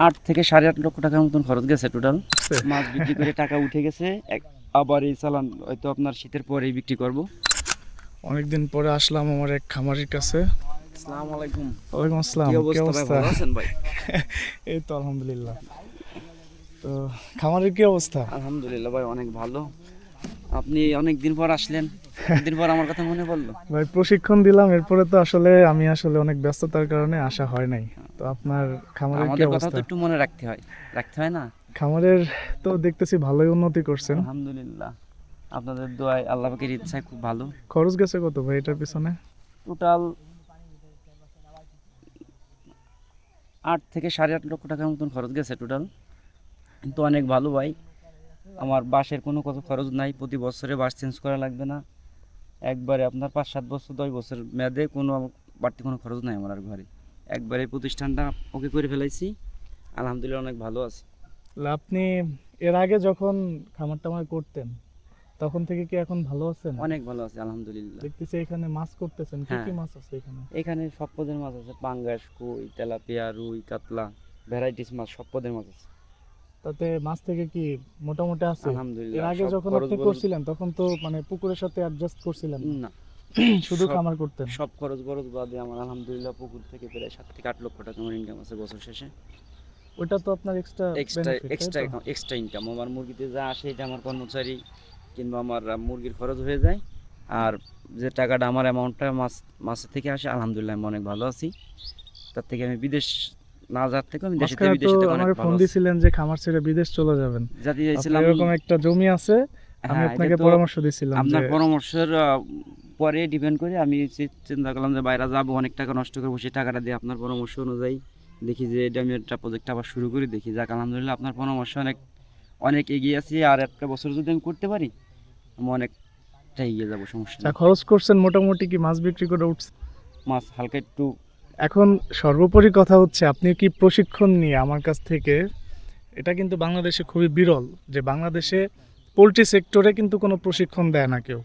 8 থেকে 8.5 লক্ষ টাকার মতন খরচ গেছে টোটাল। মাছ বিক্রি করে টাকা উঠে গেছে। আবার এই চালান হয়তো আপনার শীতের পরেই বিক্রি করব। অনেকদিন পরে আসলাম আমার এক খামারির কাছে। আসসালামু আলাইকুম। ওয়ালাইকুম আসসালাম। কি অবস্থা ভাই, ভালো আছেন ভাই? এই তো আলহামদুলিল্লাহ। তো খামারের কি অবস্থা? আলহামদুলিল্লাহ ভাই, অনেক ভালো। আপনি অনেক দিন পর আসলেন, দিন পর আমার কথা মনে পড়লো। ভাই প্রশিক্ষণ দিলাম, এরপরে তো আমি আসলে অনেক ব্যস্ততার কারণে আসা হয় নাই। তো আপনার খামারের কি আমাদের কথা অবস্থা? তো একটু মনে রাখতে হয় না? খামারের তো দেখতেছি ভালোই উন্নতি করছেন। আলহামদুলিল্লাহ, আপনাদের দোয়ায় আল্লাহ পাকের ইচ্ছায় খুব ভালো। খরচ গেছে কত ভাই এটার পিছনে? টোটাল 8 থেকে 8.5 লক্ষ টাকার মতন খরচ গেছে টোটাল। কিন্তু অনেক ভালো ভাই। আমার বাঁশের কোনো কত খরচ নাই, প্রতি বছরে বাঁশ চেঞ্জ করা লাগবে না। একবারে আপনার 5-7 বছর 10 বছর মেয়াদে কোনো বাড়তি কোনো খরচ নাই আমার আর ঘরে। একবারে প্রতিষ্ঠানটা ওকে করে ফেলাইছি, আলহামদুলিল্লাহ অনেক ভালো আছি। তাহলে আপনি এর আগে যখন খামার টামার করতেন তখন থেকে কি এখন ভালো আছেন? অনেক ভালো আছি আলহামদুলিল্লাহ। দেখতেছি এখানে মাছ করতেছেন, কি হ্যাঁ, কি মাছ আছে এখানে? এখানে সব পদের মাছ আছে, পাঙ্গাস, কই, তেলাপিয়া, রুই, কাতলা, ভ্যারাইটিস মাছ, সব পদের মাছ আছে। তাতে মাছ থেকে কি মোটামুটি আছে? এর আলহামদুলিল্লাহ আগে সব যখন খরচ আপনি বরচ করছিলেন তখন তো মানে পুকুরের সাথে অ্যাডজাস্ট করছিলেন না, না, শুধু সব খামার করতেন। সব খরচ বরচ বাদে আমার আলহামদুলিল্লাহ পুকুর থেকে প্রায় 7 থেকে 8 লক্ষ টাকা আমার ইনকাম আছে বছর শেষে। ওটা তো আপনার এক্সট্রা এক্সট্রা বেনিফিট, তাই এক্সট্রা তো? এক্সট্রা ইনকাম আমার মুরগিতে যা আসে এটা আমার কর্মচারী কিংবা আমার মুরগির খরচ হয়ে যায়। আর যে টাকাটা আমার অ্যামাউন্টটা মাছের থেকে আসে, আলহামদুলিল্লাহ আমি অনেক ভালো আছি। তার থেকে আমি বিদেশ না যাওয়ার থেকে আমি দেশেতে মাঝখানে তো বিদেশেতে অনেক আমাকে ভালো ফোন আছি। দিছিলেন যে খামার ছেড়ে বিদেশ চলে যাবেন। যাতে আপনার চাইছিলাম, এরকম একটা জমি আছে, আমি হ্যাঁ এটা আপনাকে তো পরামর্শ দিছিলাম যে আপনার পরামর্শের পরে ডিপেন্ড করে আমি চিন্তা করলাম যে বাইরে যাবো, অনেক টাকা নষ্ট করবো, সেই টাকাটা দিয়ে আপনার পরামর্শ অনুযায়ী দেখি যে এটা আমি একটা প্রজেক্ট আবার শুরু করি, দেখি যাক আলহামদুলিল্লাহ আপনার পরামর্শ অনেক অনেক এগিয়ে আছি। আর একটা বছর যদি আমি করতে পারি আমি অনেকটা এগিয়ে যাবো, সমস্যা যা নেই। খরচ করছেন মোটামুটি কি মাছ বিক্রি করে উঠছে? মাছ হালকা একটু। এখন সর্বোপরি কথা হচ্ছে আপনি কি প্রশিক্ষণ নিয়ে আমার কাছ থেকে, এটা কিন্তু বাংলাদেশে খুবই বিরল যে বাংলাদেশে পোলট্রি সেক্টরে কিন্তু কোনো প্রশিক্ষণ দেয় না কেউ।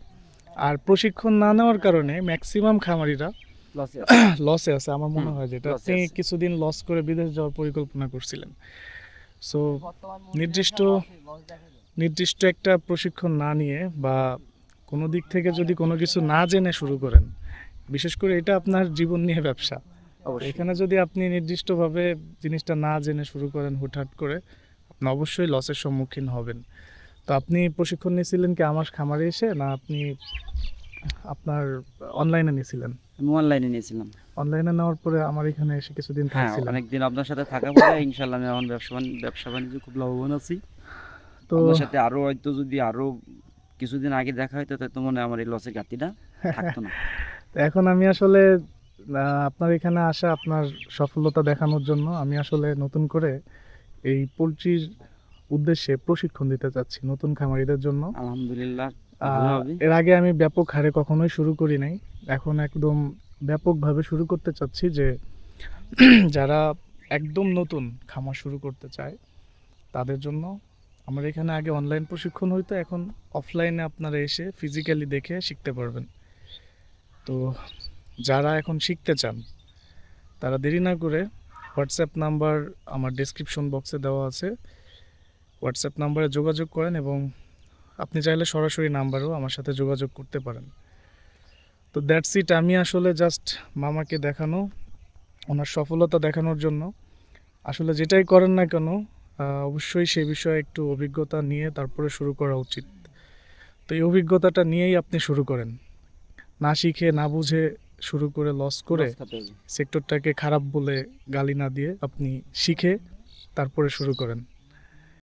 আর প্রশিক্ষণ না নেওয়ার কারণে ম্যাক্সিমাম খামারিরা লসে লসে আছে আমার মনে হয়, যেটা লসে আপনি আছে। কিছুদিন লস করে বিদেশ যাওয়ার পরিকল্পনা করছিলেন। সো নির্দিষ্ট নির্দিষ্ট একটা প্রশিক্ষণ না নিয়ে বা কোনো দিক থেকে যদি কোনো কিছু না জেনে শুরু করেন, বিশেষ করে এটা আপনার জীবন নিয়ে ব্যবসা, তো অবশ্যই এখানে যদি আপনি নির্দিষ্টভাবে জিনিসটা না জেনে শুরু করেন হুটহাট করে, আপনি অবশ্যই লসের সম্মুখীন হবেন। তো আপনি প্রশিক্ষণ নিয়েছিলেন কি আমার খামারে এসে, না আপনি আপনার অনলাইনে নিয়েছিলেন? আমি অনলাইনে নিয়েছিলাম। অনলাইনে নেওয়ার পরে আমার এখানে এসে কিছুদিন হ্যাঁ, থাকছিলেন। অনেকদিন আপনার সাথে থাকা পরে ইনশাল্লাহ আমি এখন ব্যবসা বাণিজ্য খুব লাভবান আছি। তো আপনার সাথে আরো হয়তো যদি আরো কিছুদিন আগে দেখা হয়তো তো মনে হয় আমার এই লসের ঘাটতিটা থাকতো না। এখন আমি আসলে আপনার এখানে আসা আপনার সফলতা দেখানোর জন্য আমি আসলে নতুন করে এই পোলট্রির উদ্দেশ্যে প্রশিক্ষণ দিতে চাচ্ছি নতুন খামারিদের জন্য। আলহামদুলিল্লাহ, ভালো হবে। এর আগে আমি ব্যাপক হারে কখনোই শুরু করি নাই, এখন একদম ব্যাপকভাবে শুরু করতে চাচ্ছি, যে যারা একদম নতুন খামার শুরু করতে চায় তাদের জন্য। আমার এখানে আগে অনলাইন প্রশিক্ষণ হইতো, এখন অফলাইনে আপনারা এসে ফিজিক্যালি দেখে শিখতে পারবেন। তো যারা এখন শিখতে চান তারা দেরি না করে হোয়াটসঅ্যাপ নাম্বার আমার ডেসক্রিপশন বক্সে দেওয়া আছে, হোয়াটসঅ্যাপ নাম্বারে যোগাযোগ করেন এবং আপনি চাইলে সরাসরি নাম্বারেও আমার সাথে যোগাযোগ করতে পারেন। তো দ্যাটস ইট, আমি আসলে জাস্ট মামাকে দেখানো, ওনার সফলতা দেখানোর জন্য। আসলে যেটাই করেন না কেন অবশ্যই সে বিষয়ে একটু অভিজ্ঞতা নিয়ে তারপরে শুরু করা উচিত। তো এই অভিজ্ঞতাটা নিয়েই আপনি শুরু করেন, না শিখে না বুঝে শুরু করে লস করে লস খাতে হবে। সেক্টরটাকে খারাপ বলে গালি না দিয়ে আপনি শিখে তারপরে শুরু করেন।